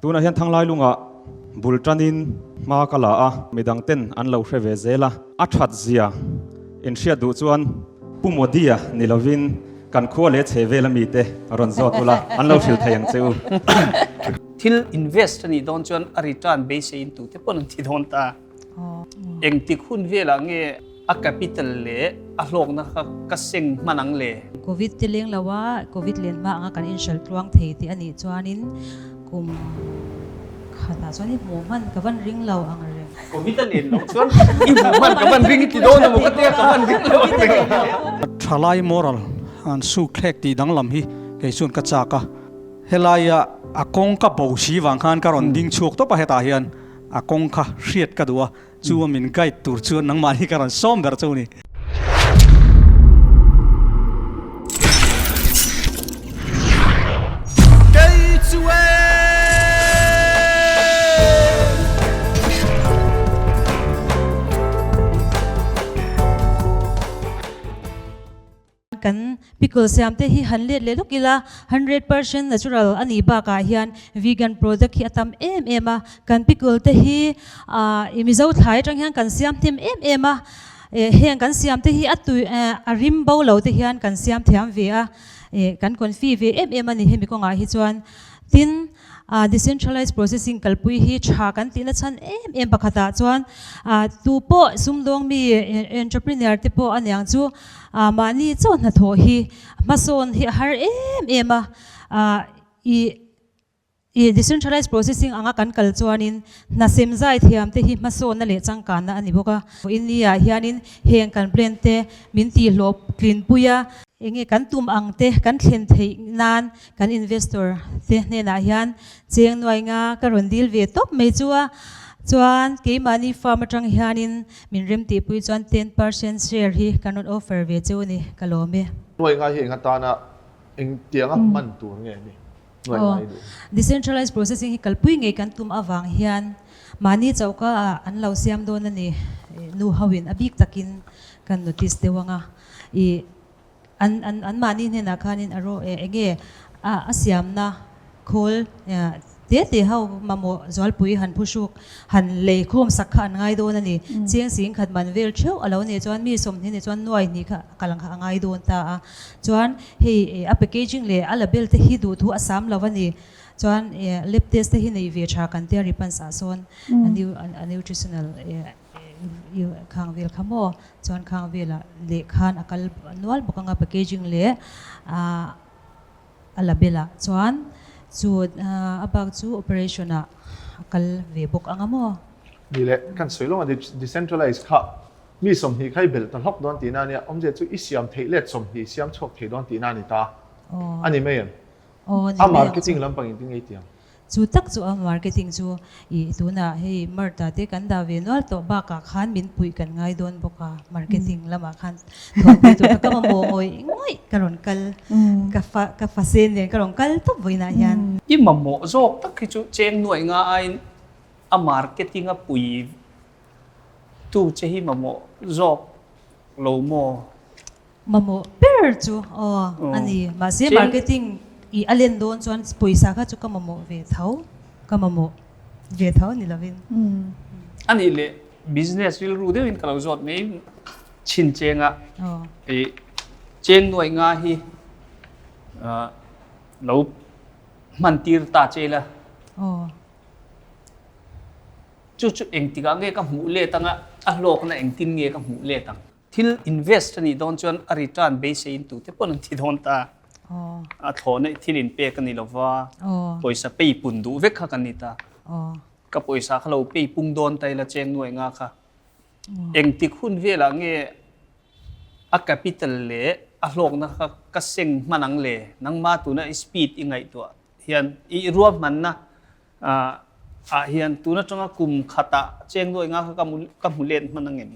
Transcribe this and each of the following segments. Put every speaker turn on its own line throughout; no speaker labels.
tuna hian thanglai lunga bultanin ma kala a midang ten an lo hre ve zela a that zia in hria du chuan pumodia nilovin kan khuwa le chhevela mi te ron zotula an lo thil thayang cheu
thil invest ni don chuan a return base in tu te pon thi don ta eng ti khun vela nge a capital le a hlok na ka seng manang le
covid tiling lawa covid len ma anga kan in shal tuang thei ti ani chuanin kum khata chuan hi moman ka van ring lo anga re
covid len lo chuan i man ka ban ring ti don mo ka te ka ban ring lo
thalai moral an su khlek ti dang lam hi ke sun ka chaka helaya akong ka bosi wang khan ka ron ding chuk to pa heta hian akong kha hriat ka duwa chu min kai tur chuan nang mani ka ron som dar chu ni
kan pickle siam te hi hanlet le lokila 100% natural ani ba ka hian vegan product hi atam em a kan pickle te hi imizo thai tang hian kan siam tim em a heng kan siam te hi atu arim bo lo te hian kan siam thiam ve a kan konfi ve em ani hemi ko nga hi chuan tin decentralized processing kalpui hi tha kan tina chan em pakhata chuan tu po sumdong mi entrepreneur te po anyang chu mani chon na tho hi mason hi har em a i decentralized processing anga kan kal chuanin na semzai thiam te hi mason na le changkan na ani boka inia hianin heng kan blend te min ti hlop clean puya enge kan tum ang te kan thlen thei nan kan investor te ne na hian cheng noi nga ka rondil ve top me chuwa chuan ke mani farm atang hianin min rem ti pui chuan 10% share hi kanon offer ve chu ni kalome
noi nga hi nga ta na eng tianga man tu nge ni noi nga du
decentralized processing hi kalpui nge kan tum awang hian mani chauka an lo siam don ani nu hawin abik takin kan notice dewanga I an mani ne na khanin aro enge asiam na khol te hau mamo zol pui han phusuk han le khom sakha an ngai don ani cheng sing khat man vel theu alo ne chuan mi som ni chuan noi ni kha kalang kha ngai don ta chuan hei a packaging le ala bel te hi du thu asam lawani chuan lip test te hi nei ve tha kan te ripan sa son a nutritional khang vel khamo chuan khang vela le khan akal nual bokanga packaging le ala bela chuan chu abak chu operation a akal ve bok angamo
ni le kan soilong a decentralized kha mi som hi khai bel tan hok don ti na nia omje chu isiam theilet som hi siam chok thei don ti na ni ta ani me yan a marketing lam pang ting ei tiam
chu tak chu a marketing chu I tuna hei marta te kan da ve nol to ba ka khan min pui kan ngai don boka marketing lama khan thoi tu ka ma mo oi ngoi karon kal ka fa sen ne karon kal to voina yan
i mammo zok tak ki chu cheng noi nga ai a marketing a pui tu che hi mammo zok lo mo
mamo per chu ani ma se marketing I alen don chuan poisa kha chu kamamo ve thau ni lovin
ani le business will ru de in kalo zot nei chin chenga e cheng noi nga hi lo man tir ta chela chu eng tiga nge ka mu le tanga a lok na eng tin nge ka mu le tang thil invest ni don chuan a return base in tu te pon thi don ta a thone thilin pe kan ni lova poisa pe pun du vek kha kan ni ta ka poisa khalo pe pung don tai la cheng noi nga kha eng ti khun vela nge a capital le a hlok na ka seng manang le nang ma tu na speed i ngai to hian I ruam man na a hian tu na changa kum khata cheng noi nga kha ka mulen manang em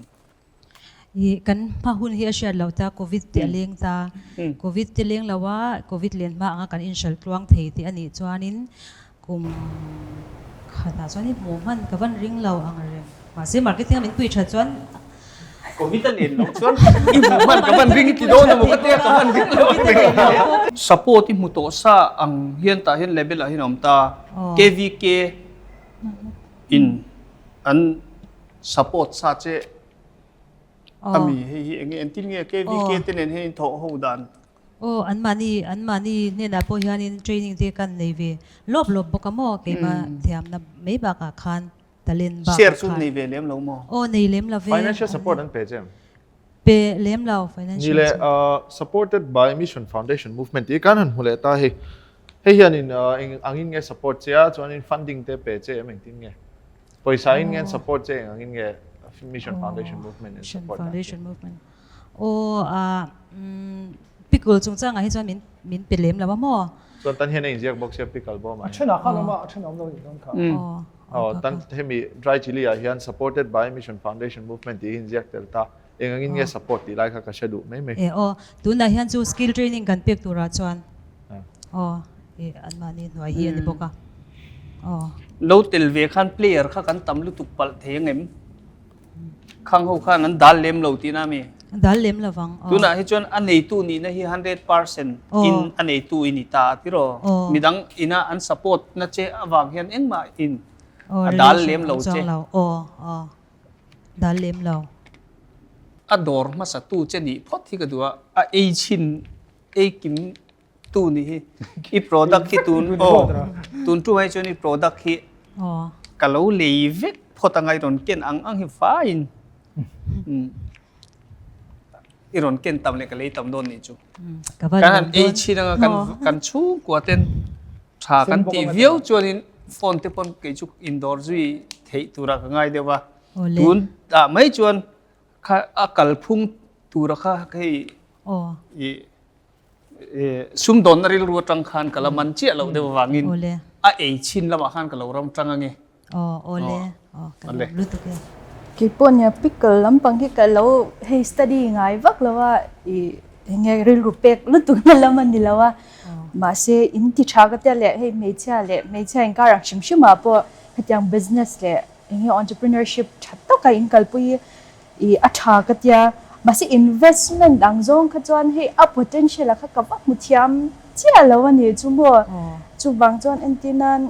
kan mahun hi share lauta covid te leng ta covid te leng lawa covid len ma anga kan in shal tuang thei ti ani chuanin kum khata chuan hi moman ka van ring lo anga re ma se marketing min pui tha chuan
ก็วิตามินลงส่วนอีหมูมันกับมันวิ่งที่โดนหมูกระเทียกับมันวิ่งสปอร์ตที่หมูโตซาอังเฮียนตาเฮียนเลเวลเฮียนอมตา KVK in อันสปอร์ตซาเจอามีเฮียเงี้ยที่เงี้ย KVK ที่เน้นให้โถหูดัน
อันมานี่เนี่ยนะพอเฮียน training ที่กันในเวลบบอกกันมั่วเกี่ยมาเทียมนะไม่บักคันตะเลนบัก
เสียร์สุดในเวเลี้ยมเราหม้อ
ในเลี้ยมเราเว
financial support นั้นเป็นเจม
เปเลี้ยมเรา financial
นี่แหละ supported by Mission Foundation Movement ที่การหันหัวเลยตาเฮียนินอังอินเงี้ย support เจ้าจวนอิน funding เตเป็นเจ้าเหมือนที่เงี้ยปอยสายอินเงี้ย support เจ้าอังอินเงี้ย Mission Foundation Movement
Mission Foundation Movement พิกลจงจ้างให้จวนมินเป็นเลี้ยมแล้วว่ามั่ว
ส่วนตันเฮียนเองเรียกบอกเสียพิกลบ่ไหม
เช่นอะไรกันมาเช่นอะไรต้องค่ะ
ตันเฮมี dry chili เฮียน supported by Mission Foundation Movement ที่อินเรียกเตลตาเองอังอินเงี้ย support ที่ไล่ข้ากระเชดูไม่
ดูนะเฮียนจู skill training กันเปียกตัวราชวนอันมานี่หน่วยเฮียนนี่บอก
เราเตลเวคัน player ข้ากันตำลุตุกปัลเทียงเอ็มข้างเขาข้านั้นดัลเลมเราตีน่ามี
ดัลเลมละฟัง
ดูนะให้จวนอันไหนตู้นี้นะฮี100% in อันไหนตู้อินิตาที่รอมีดังอินะอัน support นะเจ้าวางเฮียนเอ็งมาอินดัลเลมเราเจ้
ดัลเลมเรา
อดอร์มาสัตตู้เจนี่พอที่ก็ดูว่าไอชินไอกิมตู้นี้อี product ที่ตูนตู้ให้จวนอี product ที่ก็เราเลเวกพอตั้งไงตอนเก่งอังฮิฟ้าอินอีรอนเก่งตำเลยก็เลยตำโดนนี่จูการไอชินกันชูกว่าเต้นชากันทีวิวจวนอินฟอนเตปอนกิจุกอินดอร์จุยเทตัวรักง่ายเดียวว่าตูนไม่จวนข้าอักลพุ่งตัวรักให้ซุ่มโดนอะไรรัวจังคันกับละมันเจี๊ยเราเดี๋ยววางอินไอชินละมาคันกับเรารำจังไง
โอเลรู้ตัว
กี่ปนเนี่ยพิกลลำปังที่กันเราให้ study ง่ายวักแล้วว่ายังไงเรื่องรูปเอกรู้ตัวนั่นละมันนี่แล้วว่ามาเสียอินทิชาก็จะเละให้ไม่ใช่อินการรักชิมมาพอให้ยัง business เละยังไง entrepreneurship ชัดต้องการอินกัลปุยอัฐาก็จะมาเสีย investment ดังจงขจรให้ up potential แล้วก็วักมุทยามเจ้าแล้ววันนี้จุ่มบ่จุ่มบางจนอันที่นั้น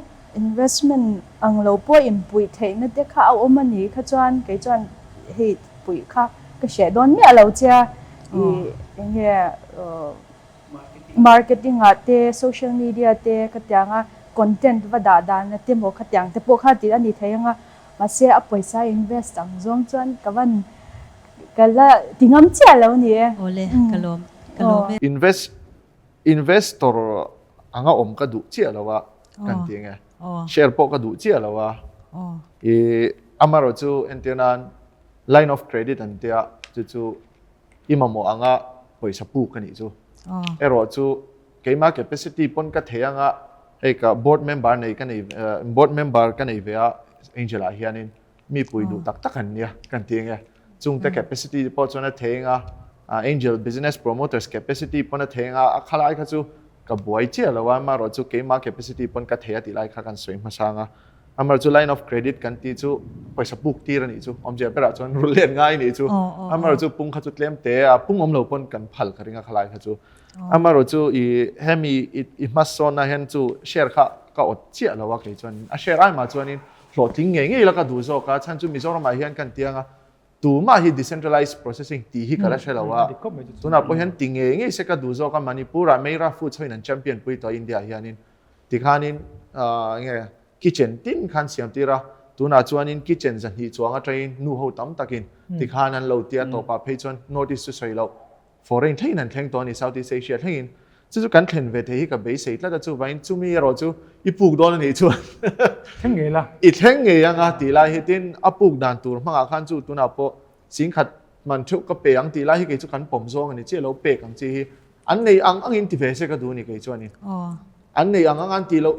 investment อังเราป่วยอิมปุยเทนั่นเด็กข้าเอามันนี่ข้าจวนกี่จวนให้ปุยข้าก็เสียดอนเมียเราเจ้าอย่างเงี้ยmarketing อ่ะเตะ social media เตะขัดยังอ่ะ content ว่าด่านะเตะหมกขัดยังแต่พวกข้าติดอันนี้เทียงอ่ะมาเสียเอาไปใช้ invest อังจงจวนกับวันกันละติงมเจ้าแล้วนี่
โอเลกะลม
investor อังอมก็ดูเจ้าแล้วว่ากันทีไงshare พวกก็ดูเจ้าแล้วว่าอามาเราจูเอ็นเตียนัน line of credit อันเดียจูอิมามอังไปสับปูกันนี่จูเราจูเกี่ยมา capacity ปนก็เทียงกับ board member ในกันboard member กันในเวีย Angela เฮียนินมีปุยดูตักกันเนี่ยกันทีไงจุงแต่ capacity ปนจนเทียงAngel business promoters capacity ปนเทียงขลายก็จูกับบวยเจ้าแล้วว่ามาเราจูเกี่ยมา capacity ปนกระเทียติไลข้ากันสวยมาสร้างอามาเราจู line of credit กันที่จูไปสับบุกตีระนี่จูอมเจ้าเป็นอะไรจูรุนเรียนง่ายนี่จูอามาเราจูปุ่งข้าจูเลี้ยมเตะปุ่งอมเราปนกันพัลกันยังขลายข้าจูอามาเราจูเฮมีมาสอนนะเห็นจู share ข้าก็อดเจ้าแล้วว่าเกี่ยจวนshare ไอ้มาจวนนี้โหลดทิ้งเงี้ยแล้วก็ดูโซก้าฉันจูมีโซนมาเห็นกันเตียงตัวมาที่ decentralized processing ที่ฮิกันแล้วใช่แล้วว่าตัวนั้นพอเห็นติงเองเสกดูโซกันมันนี่ปูระไม่รับฟู้ดช่วยนั่นแชมเปี้ยนปุยตัวอินเดียเฮียนินที่ขานินไง kitchen ตินขันเสียมตีระตัวนั้นชวนนิน kitchen จะหิจวงอะไรนู่หัวตั้มตะกินที่ขานั้นเราเตียตัวป้าเพจชวน notice ช่วยเรา foreign ที่นั่นแข่งตัวนี้ Southeast Asia ที่นั่นจู่ๆกันเห็นเวทีกับ basic แล้วจู่ไปจู่มีเราจู่อีปุกโดนนี่จู่
แข่งไงล่ะ
อีแข่งไงยังตีไรเห็นอปุกด่านตัวมั่งขันจู่ตัวนั้นพอสิ่งขัดมันชุกก็เปย์อังตีไล่ให้เกี่ยวกันผมโซ่กันนี่เจ้าเราเปย์กันจีอันนี้อังอินทิเฟสก็ดูนี่เกี่ยวกับนี่อันนี้อังตีเรา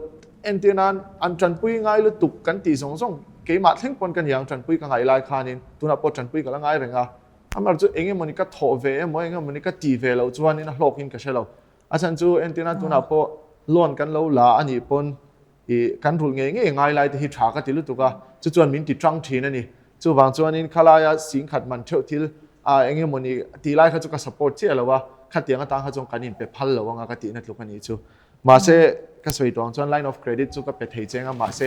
เอ็นตีนั้นอันจันปุยง่ายเลยตุกกันตีส่งเกี่ยมาเท่งปนกันอย่างจันปุยกันง่ายไล่คานินตัวนั้นพอจันปุยกันละง่ายเรื่องอันนั้นจู่เองมันนี่ก็โถเวมันเองมันนี่ก็ตีเวเราจู่นี่นะโลกินกับเชเราอาจารย์จู่เอ็นตีนั้นตัวนั้นพอล้วนกันเราละอันนี้ปนกันถูกง่ายไล่ที่ฉากกันตีลุตุกจู่มินติดจังทีนั่นนี่จู่บางจู่นี่ขลายสิ่งขัดมันเท่าที่ เองมันนี่ตีไล่เขาจะก็ support เจ้าแล้วว่าขัดเตียงก็ตั้งเขาจงการนินไปพัลแล้วว่างก็ตีนั่นลูกกันนี้จูมาเสก็สวยตรงจน line of credit จูก็ไปเทเจงมาเส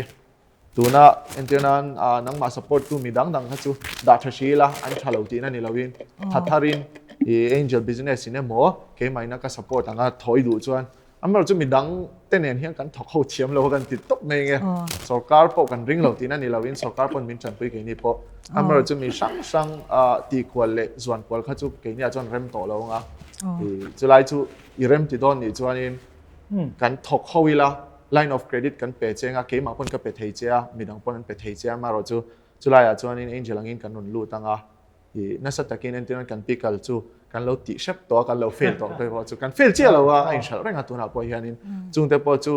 ตัวน่ะเอ็นเตอร์นั้นนังมา support ตัวมีดังเขาจูดาทชีละอันชาลาวตีนั่นนี่เราวินทัดทารินangel business เนี่ยหมอเกี่ยไม่นักก็ support ต่างกันถอยดูจวนเราจะมีดังเต้นเฮียกันถกเข้าเทียมเรากันติดตบเมงสการพบกันริงเราตีนั่นนี่เราวินสการพนมินจันปุยกี่นี่พอเราจะมีช่างตีควอลเล่ส่วนควอลเขาจะกี่นี่จนเริ่มโตแล้วงะจะไล่จูเริ่มติดโดนนี่จวนนี่กันถกเข้าเวลา line of credit กันเปิดเจ้าเกี่ยมาพนก็เปิดเทียมีดังพนเปิดเทียมาเราจะไล่จวนนี่ angel งินกันนุนลู่ตั้งนั่นสัตว์กินเอ็นที่นั่นกันพิกลจูกันเราติดเชฟตัวกันเราเฟลตัวไปพอจูกันเฟลเจ้าเราว่าไอ้ชาเรื่องตัวน่ะพอยันนินจุงแต่พอจู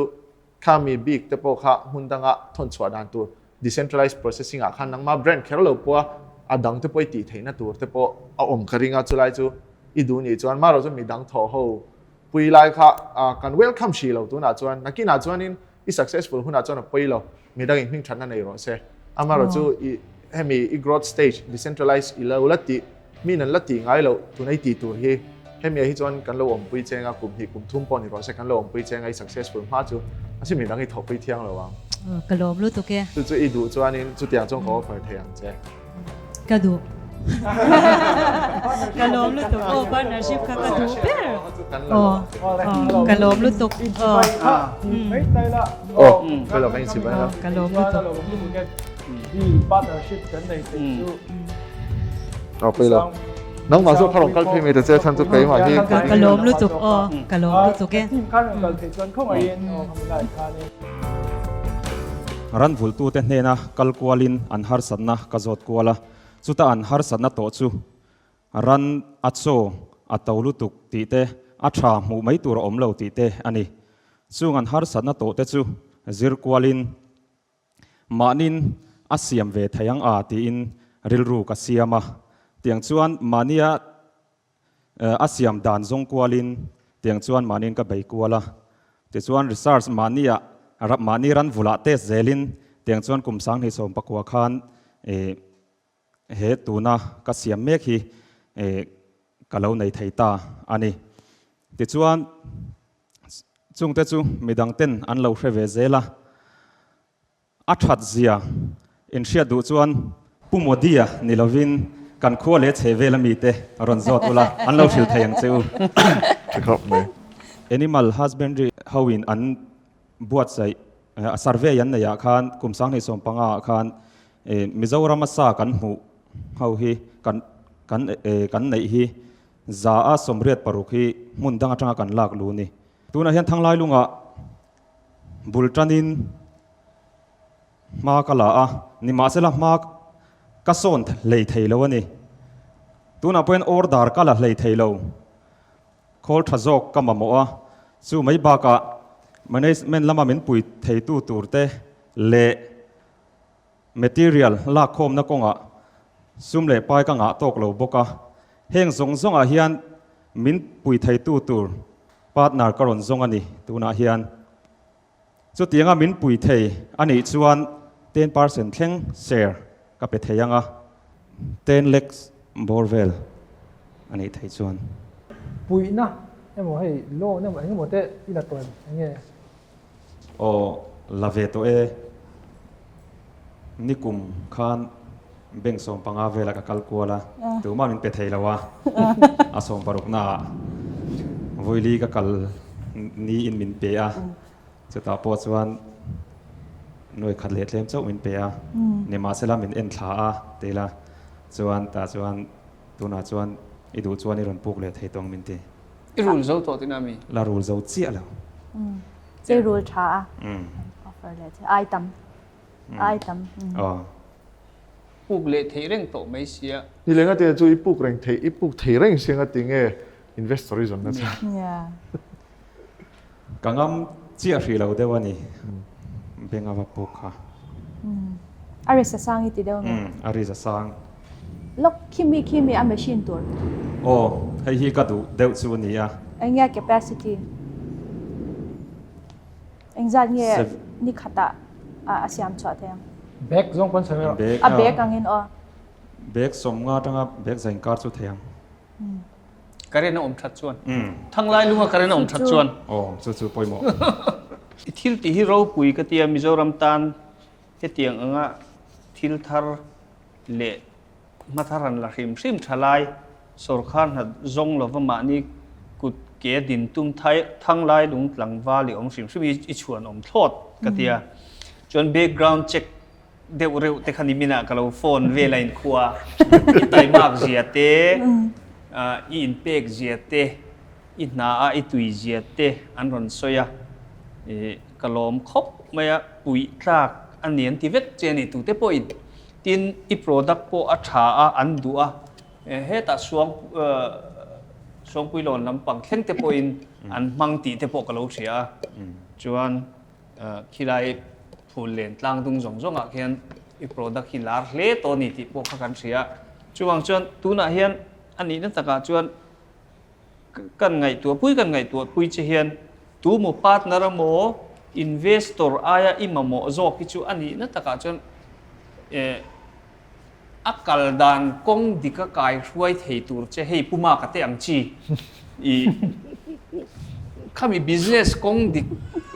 ข้ามีบิ๊กแต่พอข้าหุ่นตั้งทนสวดานตัว decentralized processing ขันนังมาแบรนด์แค่เราพอดังแต่พอตีเทน่ะตัวแต่พอเอากระดิ่งจูไลจูอีดูนี่จวนมาเราจะมีดังทอเขาปุยไลข้ากัน welcome ชีเราตัวน่ะจวนนักกินน่ะจวนนินอี successful หุ่นน่ะจวนปุยเรามีดังยิ่งชันนั่นเองเราเสียมาเราจูให้มี growth stage decentralized อีเราละติมีนั่นละติง่ายเราตัวไหนตีตัวให้มีให้จวนกันเราอมปุยเจงกลุ่มทุ่มปอนนี่เราใช้กันเราอมปุยเจงไอ้ successful มากจูอาชีพมีดังไอ้ถกไปเที่ยงเราว่าง
กระโลมรู้ตัวแก
จู่อีดูจวนนี่จู่เตียงจงขอเปิดเที่ยงเจ้
กระดูกกระโลมรู้ตัวโอ้ partnership ค่ะกระดูกโอ้กระโลมรู้ตัว
ไม่ได้ละ
โอ้ก็เราไม่สิบแล้ว
กระโลมรู้ตัว
ที่ partnership กันในติดจู่
เอาไปแล้วน้องมาสู้พลังกันพี่มีแต่เจ้าท่านจะไปมาที่
กระโลมรู้ตัวโอ้กระโลมรู้ตัวแก
ทีมข้างกันติดจนเข้ามาเย็นทำได้ค่านี้
รันฟุลตูเตนเนนะกัลกัวลินอันฮาร์สันนะกะจอดกัวละสุดอันฮาร์สันนะโตจูรันอัตโซอัตตาวลุตุกตีเตอัชาหมู่ไม่ตัวอมเลวตีเตอันนี้ซูงันฮาร์สันนะโตเตจูซิร์กัวลินมานินอาเซียมเวทยังอาตีอินริลรูกัสเซียมาเตียงชวนมานียอาเซียมดานซงกัวลินเตียงชวนมานินกับใบกัวละเตียงชวนรีซาร์สมานียรับมานีรันวุลาเตสเซลินเตียงชวนกุมสังให้สมปักวัวคานเหตุนะกัสเซียมเมฆฮีกะเลาในไทยตาอันนี้เตียงชวนจุงเตจูมีดังเต้นอันเลาเชเวเซล่าอัจฉริยะอินเชียดูจวนปุ่มวดีนิลวินกันขั้วเล็ดเชเวลมีเตรอนจอตุลาอันเราชิลไทยยังเจ้า
ครับไหม
Animal husbandry เฮาวินอันบวชใส่survey ยันในยาคานกุมสังในสมปังอาคานมิจาวรามัสสากันหูเฮาฮีกันในฮีจาอาสมเรียดปรุกีมุนดังจังกันลากลูนี่ตัวนั้นเห็นทางไล่ลุงอ่ะบุลตันินมากะลานี่มาเสละมากกระสนเลยไทยแล้วนี่ตัวนั้นเป็นออร์ดาร์ก็ละเลยไทยแล้วคอลทะจอกก็มาหมอสู้ไม่บากะมันนี่มันละมาเป็นปุ๋ยไทยตู้ตูร์เตเละ material ลากคมนักงอ่ะซุ่มเละไปกังอ่ะตกเราบกะเฮงสงสงอ่ะเฮียนมินปุ๋ยไทยตู้ตูร์พาร์ทนารกรอนสงอันนี้ตัวนั้นเฮียนสุดที่ยังมินปุ๋ยไทยอันนี้ส่วน10% แข็งเสียก็เป็นไทยยัง10 legs borewell อันนี้ไทยส่วน
ปุ๋ยนะเนี่ยหมอให้โลเนี่ยหมอให้หมดเต้ที่ละตัวอย่างเงี้ย
โอ้ลาเวตัวนี่กุมขานเบ่งส่งปังอาเวลกับกัลกัวละตัวมันเป็นไทยแล้ววะอาส่งปารุกนาวุยลีกับกัลนี่อินมินเปียจะตาปวดส่วนหน่วยขัดเลือดเลี้ยงเจ้ามินเปียเนี่ยมาเสลามินเอ็นขาเตละส่วนตาส่วนตัวน่าส่วนอีดูส่วนนี่รอนปุกเลยไทยตรงมินเต
อีรูลเจ้าตัวที่นั่นมี
ลารูลเจ้าเจี๊ยแล้ว
เจรูลช้าออฟเฟอร์เลยไอตัม
อ๋อ
ปุกเละเทเร่งโตไม่เสีย
นี่เลยก็เดี๋ยวจู่อีปุกเร่งเทอีปุกเทเร่งเสียงก็ติงinvestor ริจอนนะจ๊ะ
กังงำเจี๊ยสีเราเดี๋ยววันนี้เบ่งเอาไปปุกค่ะ
อาริสซังอีติเดียว
อาริสซัง
ล็อกคิมีอันเมชินตัว
โอ้ให้ฮีก็ดูเดี๋ยวส่วนนี้
เอ็งเงี้ย capacity เอ็งจะเงี้ยนี่ขัดอาเซียมชัดเอง
แบกซงคนเสมอ
เบกกังเงิน
เบกสมงาตั้งอ่ะเบกใจการสุดเทียง
กระเรนอมชัดชวนทั้งหลายลุงกระเรนอมชัดชวน
โอ้จู่ๆปล่อยหมด
ทิลที่เราปุยกเตียมิโซรัมตันเฮตียงอ่ะทิลทาร์เละมาทารันละริมทลายสุรคานหัดจงลวมานี่กุดเกดินตุ้มไทยทั้งหลายลุงหลังวาลีอมริมมีอิชวนอมทอดกเตียจน background check เดี๋ยวเร็วแต่คันนี้มีนะกับเราโฟนเวลาอินคัวอิตายมากเสียเตอินเป็กเสียเตอินนาอิตุยเสียเตอันรอนโซยกลมครบไม่ปุยตากอันนี้ที่เวทเจนี่ตุเตปอินตินอีโปรดักโปอัชาอันดัวเฮตัสวงปุยหลอนลำปังเข่งเตปอินอันมังตีเตปกะโลเสียจวนขี้ไรผู้เล่นต่างตุงจงอ่ะเห็นอีโปรดักขี้ลาร์เล่ตัวนี้ที่พวกกันเสียจวนตัวน่ะเห็นอันนี้นั่นตะกาจวนกันไงตัวปุยกันไงตัวปุยจะเห็นตัวหมู่พาร์ทเนอร์โมอินเวสเตอร์อายอิมโมโจกิจูอันนี้นั่นตะกาจวนอักลดานกงดิกกายช่วยเทตัวจะให้ผู้มากระเตอังจีข้ามี business กงดิก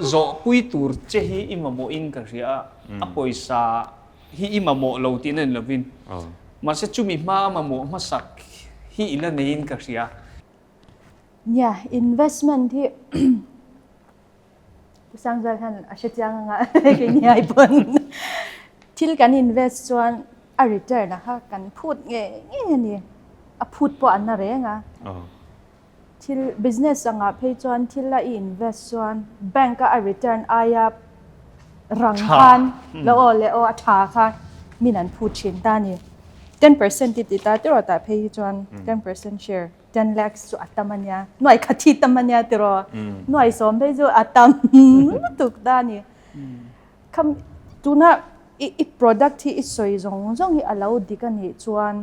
โจปุยตัวจะให้อิมโมอินกันเสียอปอยซาให้อิมโมเราตีนั่นเลวินมาเสจุมีมาโมมาสักให้อินละเนินกันเสีย
เนี่ย investment ที่ สร้างจากท่านอาชีพจังอ่ะคือเนี่ยไอ้ปนที่การ invest ส่วนa return นะคะกันพูดไงนี่พูดปอันนั้นเองอ่ะที่ business อ่ะเพย์ส่วนที่ละ invest ส่วน bank ก็ a return อายารังคันแล้วอัฐาค่ะมีนั้นพูดชินตานี่ 10% ติดตาตัวแต่เพย์ส่วน 10% share 10 lakhs สุอัตมันยาหน่วยขัดที่ตมันยาตัวหน่วยสมเพย์ส่วนอัตมันตุกตานี่คำตัวน่ะอี product ที่สวยจงที่เราดีกันนี่ชวน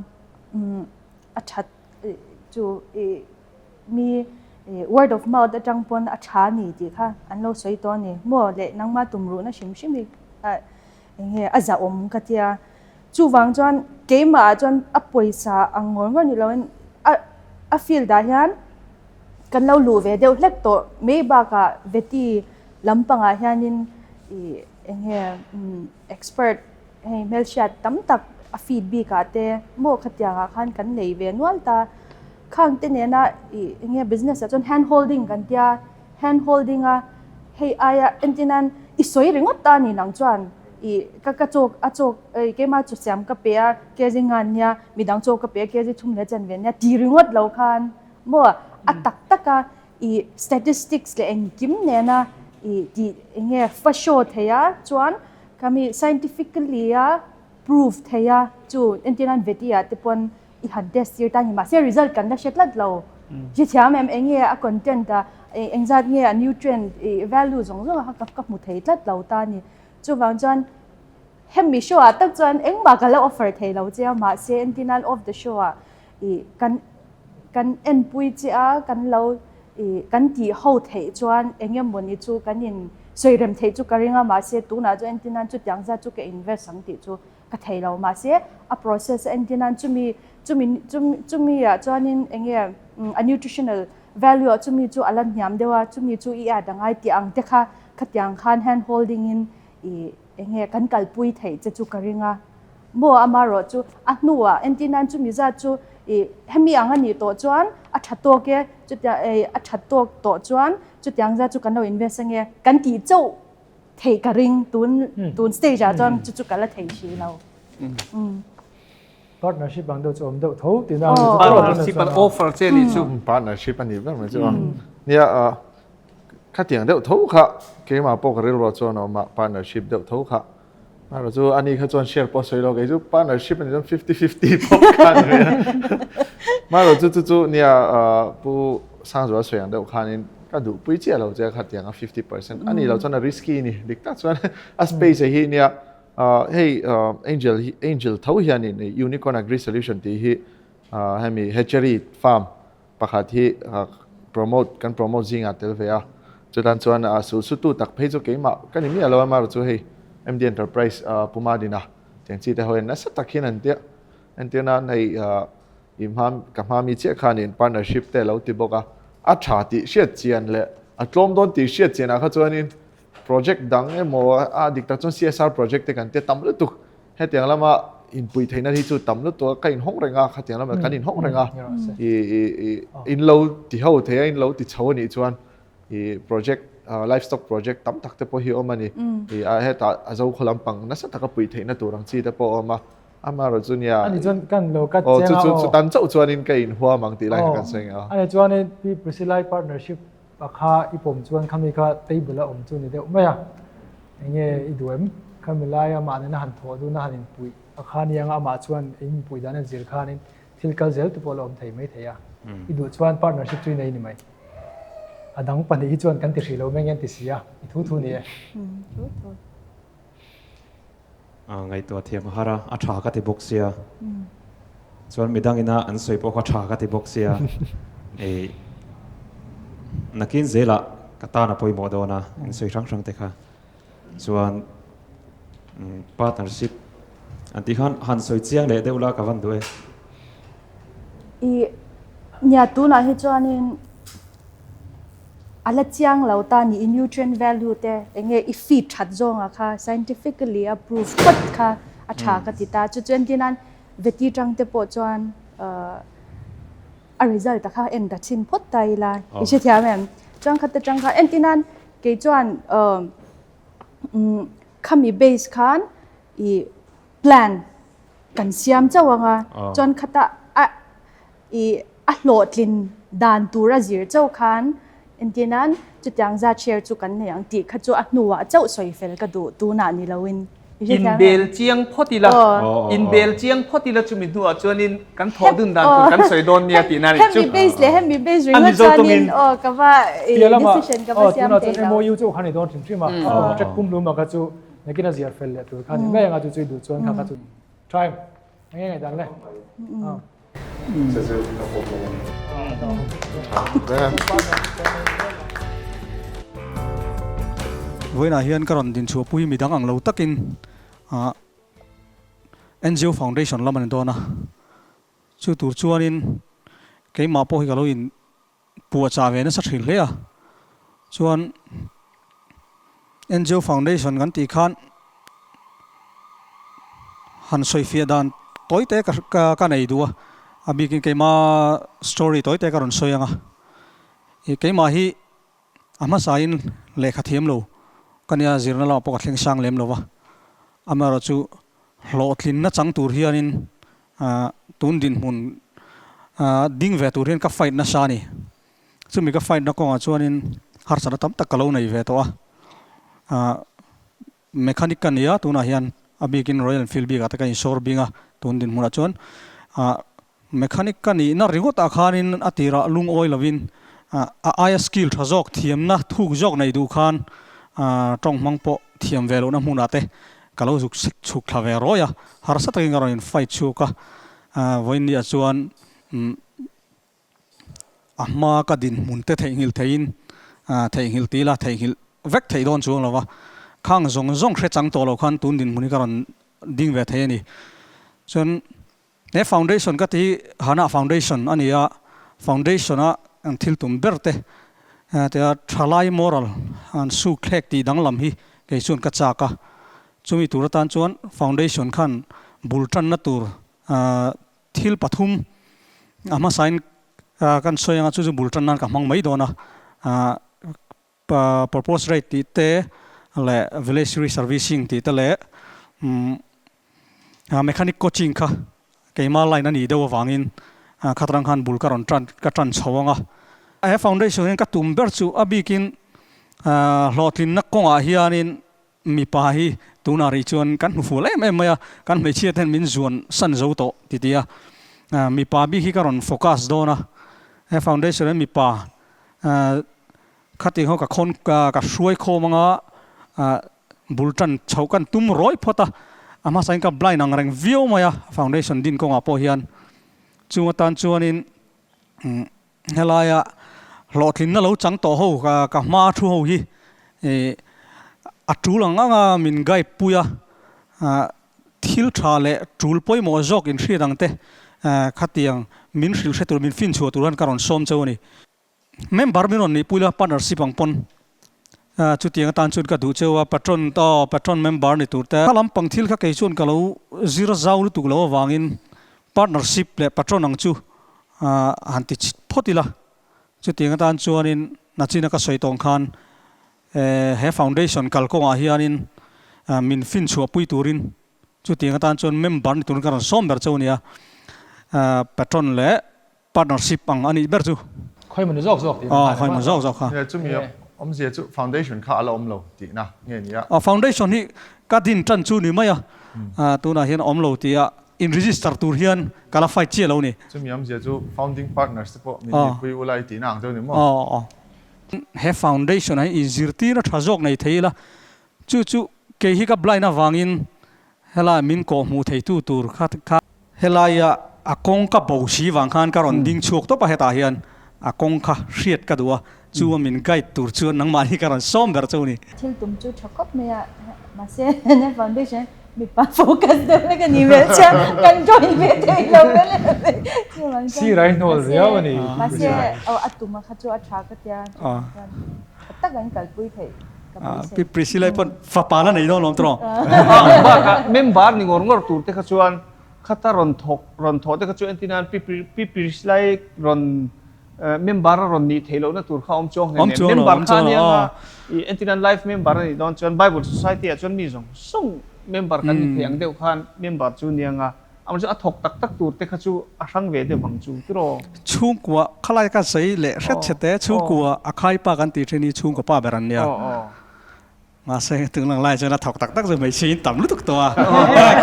อัจฉริจูมี word of mouth จังปนอัจฉรินี่ดีค่ะอันเราสวยตัวนี้มัวเละนังมาตุ่มรู้นะชิมเงี้ยอาจจะอมกันที่จูวังจวนเกมมาจวนอัปวยสาอังงอนนี่เราฟีลได้ยันกันเรารู้เวเดียวเล็กตัวไม่บากะเวทีลำปังอายันินexpert mail chat ตั้มตักfeedback กันเต้โมขัดยางขันกันเลยเวียนวัลตาข้างเต้เนี่ยนะbusiness จน hand holding กันเตีย hand holding ให้อายเอ็นจินันสวยริงวัดตานี่นังจวนกระจกเกมาจุดเสียมกระเปียเกจิงานเนี่ยมีดังโจกระเปียเกจิทุ่มเลจันเวียนเนี่ยดีริงวัดเราคันโมตักตะกะstatistics เลยกิมเนี่ยนะฟัชโชเทียจวนก็มี scientifically proof เทียจูเอ็นที่นั่นเวทีที่ปนหันเดสยืดตั้งหิมะเสีย result กันได้เช็ดลัดเราจิตยามcontent anxiety nutrient value จงกับมุดเทียลัดเราตานี่จูบางจวนเห็นมีโชว์ตั้งจวนมากันแล้ว offer เทียเราเจ้ามาเสียเอ็นที่นั่น off the show กันเอ็นปุยเจ้ากันเรากันที่เขาเทจวนมันนี่จูกันยินสวยเริ่มเทจูกันยังมาเสียตัวน่ะจูเอ็นที่นั่นจุดยังจะจูก็ invest สังติจูก็เทเรามาเสียprocess เอ็นที่นั่นจูมีจวนยินnutritional value จูอันยามเดียวจูมีจูดังไงที่อังเด็กค่ะขัดยังคัน hand holding กันกัลปุยเทจูกันยังมัวมารอจูนัวเอ็นที่นั่นจูมีจะจูให้มีอังนี้ตัวจวนชัดตัวแกจุดชัดตัวจวนจุดยังจะจุกันเรา invest เงี้ยกันตีเจ้าเทกริงตุน stage จวนจุกันละเทชีเรา
partnership บางเดียวจะอมเดียวทุ่ตีน่า
partnership มัน offer เจนี่จู
partnership อันนี้แบบเหมือนจ้ะเนี่ยข้าเตียงเดียวทุ่ค่ะเกี่ยมาปกติเราจวนเอามา partnership เดียวทุ่ค่ะมาเราจูอันนี้เขาจวน share พอสวยเราเกี่ยจู partnership อันนี้จวน50-50พอกันเลยมาเราจูเนี่ยผู้สร้างตัวสวยอย่างเดียวกันนี่ก็ดูปุ้ยเจ้าเราจะขัดอย่าง50%อันนี้เราจวน risky นี่ดิกตัดจวน space ที่เนี่ยให้angel เท่าเฮียนี่ใน unicorn agri solution ที่ให้มี hatchery farm ประกาศที่promote จริงอ่ะเทลเวียจุดนั้นจวนสุดตักเพจก็มากันนี่มีอะไรมาเราจูให้MD Enterprise ปุ่มมาดีนะอย่างที่แต่เขาเห็นนั่นสักตะกี้นั่นเดีย อันที่นั้นในอิมฮามกับฮามีเจ้าขานิน partnership แต่เราติบอกอัชาติเชียดเจียนเลยอัตลมโดนติเชียดเจียนเขาจวนนี้ project ดังโมดิกตัดจน CSR project กันเตะตำลุตุกให้เตียงละมาอินปุยไทยนาที่จุดตำลุตัวกันอินห้องแรงอ่ะเขาเตียงละมากันอินห้องแรงอ่ะอินเราที่เขาเทียอินเราที่เช่านี่จวนproject livestock project ตั้มตักแต่พอหิวมันนี่ให้ตาอาจจะคนลำปังนั่นสักตะกับปุยไทยนาตัวรังซีแต่พอมาเราจุนยา
อันนี้จวนกันโลกัสเจ้า
จุดตันเจ้าจวนอินกันอินหัวมังตีไรกันเสียงอ่ะ
อันนี้จวนนี่พี่ปริศิลป์ partnership ราคาอีผมจวนคำนี้ก็ตีบุละจวนนี่เดียวไม่อะอย่างเงี้ยอีดูเอ็มคำนี้ไล่มาเนี่ยหันทัวดูน่าหันปุยราคานี้ยังมาจวนอินปุยด้านนี้เจลคานี่ที่เราเจลตัวพอเราไทยไม่ไทยอ่ะอีดูจวน partnership จุนในนี่ไหมดังปันนี้จวนกันติดสิเราไม่งั้นติดเสียอีทุนี่
ไงตัวเทียมฮาระอัชากติบกเสียส่วนมีดังอินะอันสวยพวกอัชากติบกเสียนักกินเจละกตานาปอยโมโดนะอันสวยช่างเตค่ะส่วนpartnership อันที่หันสวยเจียงเลยเดี๋ยวละกับวันด้วย
เนี่ยตัวนั้นให้จวนนี่อะไรเจียงเราตานี่ nutrient value แต่ยังไงอีฟีดชัดจงอะค่ะ scientifically approved กดค่ะอัชากติตาจุดที่นั้นเวทีจังเตปจวนresult ตะค่ะเอ็นดัชชินพดไตละอีเชียแม่จังคัดจังค่ะเอ็นที่นั้นเกี่ยจวนคำมี base คันอี plan กันเสียมเจ้าว่าไงจวนคัดอีโหลดลินดานตัวระจีเจ้าคันอันที่นั้นจุดยังจะแชร์จุกันเนี่ยอย่างที่ขจรหนัวเจ้าสวยเฟลก็ดูตัวนั้นนี่เราวิน
อินเบลเจียงพอดีละอินเบลเจียงพอดีละจุมินัวจวนนินกันทอดุนดันกันสวยโดนเนี่ยตีนั่น
จุด Happy base เลย Happy base ริงว่าจวนนินกับว่า decision กับว่าเสียมเตะ
MOU จุขันในโดนถึงใช่ไหมจะกุมรู้มาก็จุนักกินอาเซียนเฟลเลยตัวขันนี่ไม่ยังอาจุจุดจวนข้าก็จุ try ง่ายๆดังเลย
วันนี้ยันการันดินชัวปุยมีดังอังเราตักินNGO Foundation ละมันโดนนะช่วยตัวชวนินเกี่ยมาพอให้กับเราอินปัวจ่าเวนัสถิลเลยอ่ะชวน NGO Foundation กันตีขันหันสวยเฟียดันตัวเตะกันไหนดูอ่ะบีกินเกี่ยมา story ตัวเตะกันสวยยังอ่ะเกี่ยมาฮีอามาสายน์เลขาเทียมโลกันยาจีรนัลปกติเลี้ยงช่างเลี้ยมโลวะอามาเราจูโหลดลินนัดจังตูเรียนินตุนดินมุนดิ้งเวตูเรียนกับไฟนัชานีซึ่งมีกับไฟนักกงอาจวนนินฮาร์สันตั้มตะกะโลในเวตัวเมคานิกกันเนี่ยตัวน่ะยันอาบีกินรอยัลฟิลบีกับตะกันอินชอร์บิงะตุนดินมุนอาจวนเมคานิกกันนี่น่าริโกตาคานินอติระลุงออยลวินอายสกิลทจอกเทียมนะทุกจอกในดูคานตรงมังโปเทียมเวลนะมุนาเตกะเราสุกทาวเวรอยฮาร์สัตกิงการอินไฟชูกะวันนี้จวนมากระดินมุนเตเทหิลเทอินเทหิลตีละเทหิลเวกเทดอนจวนละวะข้างจงเทจังตัวเราคันตุนดินมุนิการันดิ้งเวทเฮนี่จนเนี่ยฟาวเดชั่นก็ที่ฮานะฟาวเดชั่นอันนี้ฟาวเดชั่นอันทิลตุมเบอร์เตแต่ทลายมอรัลอันสู้เคล็กตีดังลำฮีเกี่ยส่วนกัจจากะจุมีตัวตันจวนฟาวเดชั่นขันบุลตันนัตูร์ทิลปฐุมอามาไซน์กันสวยงามจุบุลตันนั้นกับมังไม่โดนะpurpose rate ตีเตะและ village reservicing ตีเตะและmechanic coachingค่ะเกี่ยมาไลน์นั่นนี่เดี๋ยววางอินขัดรังคันบุลการันทรันกัดทรันชาวงะไอ้ foundation นี่ก็ตุ่มเบอร์จูอบีกินหลอดลินนักกงอาเฮียนินมีปาฮีตัวนาริชวนกันฟูเล่ไม่ไม่กันไม่เชื่อท่านมินชวนสันโจโตติเดียมีปาบีฮีการันโฟกัสโดนะไอ้ foundation นี่มีปาขัดที่เขากับคนกับช่วยโคมังบุลตันชาวกันตุ้มร้อยพอตาอามาสังกับไลน์นังแรงวิวมาya foundation ดินกงอาโปเฮียนจูตันจวนินเฮลายะหลอดลินนั่นเราจังต่อหูกับมาทูหูฮีอัตรูหลังมินไกปุย thil tha le tul poi mo jok in hri dang te khatiang min hril hre tur min fin chu turan karon som chawni member min on ni puila partnership ang pon chu tiang tan chun ka du chewa patron member ni tur ta kalam pang thil kha ke chun ka lo zero zaul tu lo wangin partnership le patron ang chu hanti photila chu tiang tan chuanin nachina ka soitong khan he foundation kalkong a hianin min fin chu pui turin chu tiang tan chon member ni tur karon som ber chawnia patron le partnership ang ani ber chu
ค่อยมันจอก
ค่อยมาจอกค่ะ
เนี่ยจุ่มเนี่ยอมเสียจุ foundation ข้าเราอมเราตีนะเนี่ยนี่
foundation นี่ก็ดินจันจูนี่มั้ยตัวน่ะเห็นอมโลตีin register ตัวเฮียนกาลาไฟเจียเรานี่
จุ่มยามเสียจุ founding partners ที่พวกมีคุยอะไรตีนังเจ้านี่มั้ง
เฮ foundation ให้ easy ตีนะทรจกในเทีละจู่เกฮิกับไลน์นะวางอินเฮลามินโกมูเทตูตูร์ค่ะเฮลายาอากงกับบูชีวางขันการอนดิ้งชกตัวไปเหตุเฮียนอากงค่ะเสียดกันตัวจู่มินไกตูร์ชวนนังมาที่การอนซ้อมแบบเจ้านี่
til tum chu chakop me ya ma se ne foundation mi pa focus de le kan ni me cha kan join me te lo le
ซี่ไรโนเรียวนี่
ma se au atuma kha chu atha ka tia ta gan kal pui thei
พี่ปริศิลป์ปนฟ้าปาแล้วไหนน้องลองตรอง
บ้าเมมบาร์นี่งอตูเตขจวนขัตรอนทกเตขจวนที่นั่นพี่ปริสไลรอนเมมบาร์รอนนี่เทโลนะตูเขาอมจงเห็นเมมบาร์ข้านี่อ่ะอันที่นั่นไลฟ์เมมบาร์นี่ตอนจวน Bible Society จวนมีส่งเมมบาร์กันนี่เพียงเดียวกันเมมบาร์จูนี่อ่ะมันจะถกตักตูเตขจูรังเวเดบังจูที่รอ
ช่วงกัวขลายกันใส่เละเช็ดเช็ดแต่ช่วงกัวอาคายปากันตีเทนี่ช่วงกัวป้าเบรันเนี่ยมาเสกถึงหลังไล่จนถกตักจะไม่ชินต่ำรู้ทุกตัว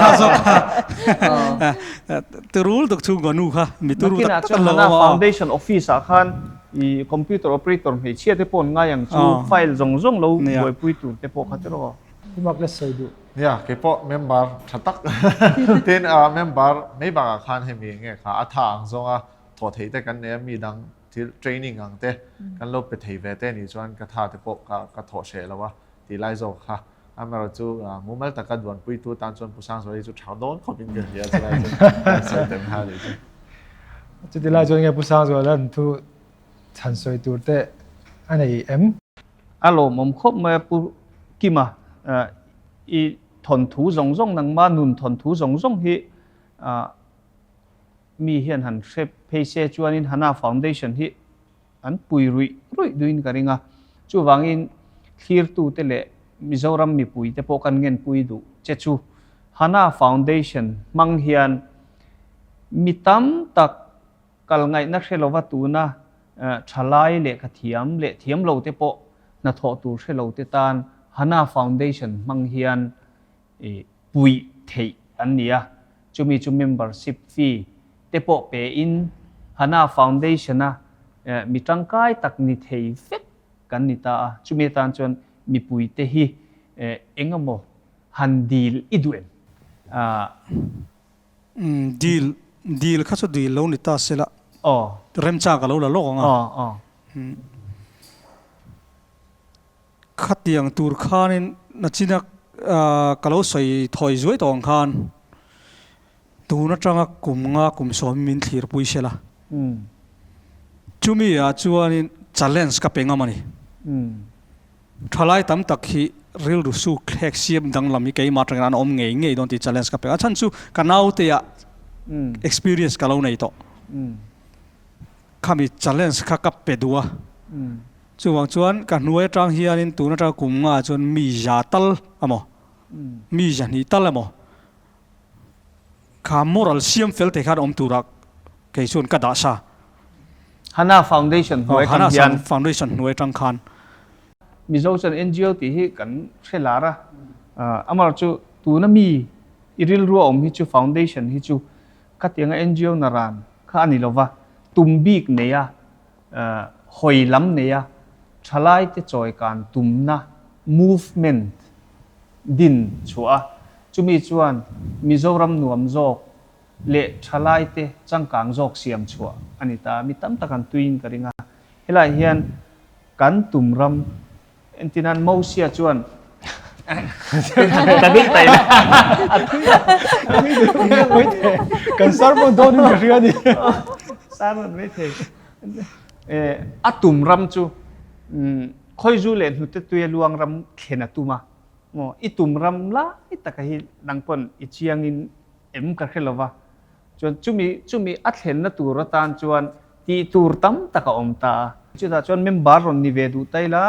ข้าศกตัวรู้ทุกช่วงกัวนู่ค่ะมีตัวรู้ตักตลอด
Foundation Office อาคารอีคอมพิวเตอร์ operator ให้เชื่อที่ปนง่ายอย่างชูไฟล์จงเราโดยปุยตูที่ปกติรอ
ที่มักเล่นใส่ดู
เนี่ยเก็บพวก member ชัดตักเต้นmember ไม่บางอาคารให้มีเงี้ยค่ะอาทางทรงถอดเหตุกันเนี่ยมีดังที่ training อังเต้กันลบไปเทเวเต้นี่จวนกระทาที่ปกกระถอดเชลแล้วว่าตีไล่โซค่ะมาเราจูมุมเมลตะกันดวนปุยตูตานจวนผู้สร้างสวยจูชาวโน้นเขาเป็นเดียวจะได้สวยเต็มห้าเลย
จุดที่ไล่จนไงผู้สร้างสวยแล้วทุกทันสวยตัวเตะอันไหน
อารมณ์ผมคบมาปุ๊กี่มาอีถอนถูจงนังมานุนถอนถูจงที่มีเห็นหันเชฟเพย์เซจวนอินฮานาฟาวเดชั่นที่อันปุยรุยดูอินกันงาจูวางอินclear tu tele Mizoram mi pui te pokan ngen pui du chechu Hana Foundation mang hian mitam tak kal ngai na hrelowa tu na thalai le ka thiam lo te po na tho tu hrelo te tan Hana Foundation mang hian pui thei an nia chumi chu membership fee te po pe in Hana Foundation na mitangkai tak ni thei fekกันนิตาจุเมตันจวนมีปุยเตฮีเองก็โมฮันดีลอีดูเอ็ม
ดีลข้าสุดดีลแล้วนิตาเสละเริ่มจากกันแล้วละโลกอ่ะขัดอย่างตูร์คานินนัชนักกันแล้วใส่ถอยช่วยตองคานตูนักจังกุมงากุมสอมินทีร์ปุยเสละจุมีอาจวนนิน challenge กับเป็นอะไรนี่ทลายตั้มตักที่เรียลดูสู้แขกเสียมดังลำมีเกี่ยมาตรงนั้นอมเงี้ยโดนที่ challenge กับเป็นอาจารย์สู้กันเอาเตีย experience กับเราในโต๊ะข้ามี challenge กับเป็นดัวจู่วังชวนกันหน่วยจังเฮียนินตัวนั่นจะกุมงาจนมียาตัลอะมั้งมียานิตัลอะมั้งข้า moral เสียมเฟลต์ที่ข้าอมตัวรักเกี่ยชวนกระดาษ
Hana Foundation หน่วยกันยัน
Foundation หน่วยจังคัน
มีโซเชียล NGO ที่ให้กันเชลาระมาจูตัวนั้นมีอิริลรัวอมฮิจู Foundation ฮิจูกัดยัง NGO นารันข้านี่เราว่าตุมบีกเนี่ยหอยล้ำเนี่ยชลายที่จอยการตุมนะ movement ดินชัวจูมีจวนมิโซรัมหนวมโจกเละชลายเตจังกางจอกเสียมชัวอันนี้ตามีตั้มตะกันตุยนกันงาเฮลัยเฮียนกันตุ่มรำอันที่นั้นมูเสียจวน แต่บิ๊กไปนะ
ไม่เถอะกันสารมันโดนนี่เรื่องนี้
สารมันไม่เทอัตุมรำจูค่อยจูเล่นหุ่นตัวลวงรำเข็นตุมาอิตุมรำละอิตะกะฮิดังปนอิเชียงอินกันแค่ละวะจนจุมีอัดเห็นนะตัวรตานจวนตีตูรตั้มตะกะอมตาจุดจวนเมมบาร์รอนนิเวดูไตละ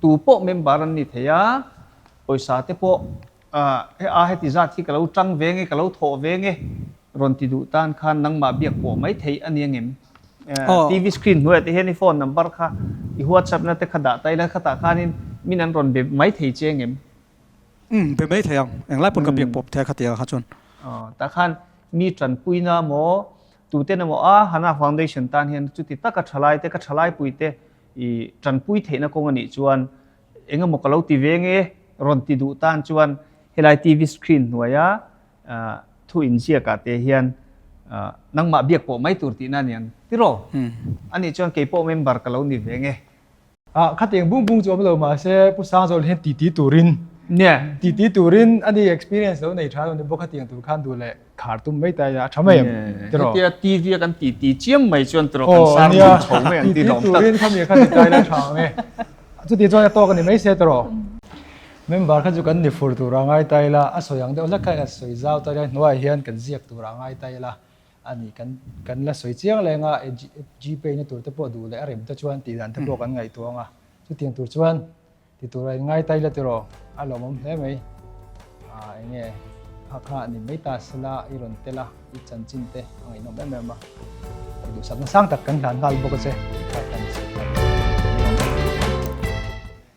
ตูโปเมมบาร์นิเทียโอยสาเตโปเฮติจัดที่กะเราจังเวงกะเราโถเวงรอนติดูตานคันนังมาเบียกโปไม่เทียอันยังเงมทีวีสกรีนหัวที่เห็นในโฟนนัมเบอร์ค่ะอีหัวจับนั่นแต่ขดาไตละขดาคันินมินันรอนเบบไม่เทียเจงเงม
เป็นไม่เทียงอย่างไรปนกับเบียกปบเทียขัดเทียครับจน
แต่คันมีจันปุยนะโมตูเตนะโมฮันนาฟาวเดชั่นตานเห็นจุดที่ตะกัดฉลายเตกัดฉลายปุยเตอีจันปุยเทนะคงอันนี้จวนเองก็มกเราทีวีเงรอนติดูตานจวนเฮลัยทีวีสกรีนหัวยาทุอินเชียกาเตเฮียนนังมาเบียกโปไม่ตูตีนั่นยังที่รออันนี้จวนเก็บโปเมมเบอร์กับเราทีวีเง
ขัดเองบุ้งจวบเรามาเช่ผู้สร้างโซลเห็นตีตูริน
เนี่ย
ตีตูรินอันนี้ experience เราในทางเราบุกขัดเองตูขันดูแลขาดตุ้มไม่ตายทำไม
ที่รอทีวีกันตีเจียมไม่จวนตรกันสร้างชงไม่ตี
ตูรินเขามีขัดใจแล้วทางไงจุดที่จวนตัวกันนี่ไม่เสียตรอเมมเบอร์เขาจุกันนี่ฟูตัวร่างไอ้ตายละอ่ะสวยอย่างเดียวแล้วกันสวยเจ้าตายหน่วยเฮียนกันเสียตัวร่างไอ้ตายละอันนี้กันละสวยเจียงเลยง่ะGPay นี่ตัวเตปดูเลยอะไรมันจะชวนตีดันเตปกันไงตัวง่ะจุดที่ตัวชวนที่ตัวอะไรง่ายตายละตัวอารมณ์ได้ไหมอย่างเงี้ยหักหานี่ไม่ตาสละอีรอนเตละอีจันจินเตอะไรน้องแม่มาดูสังตักกันหลานหลานบอกกันเสีย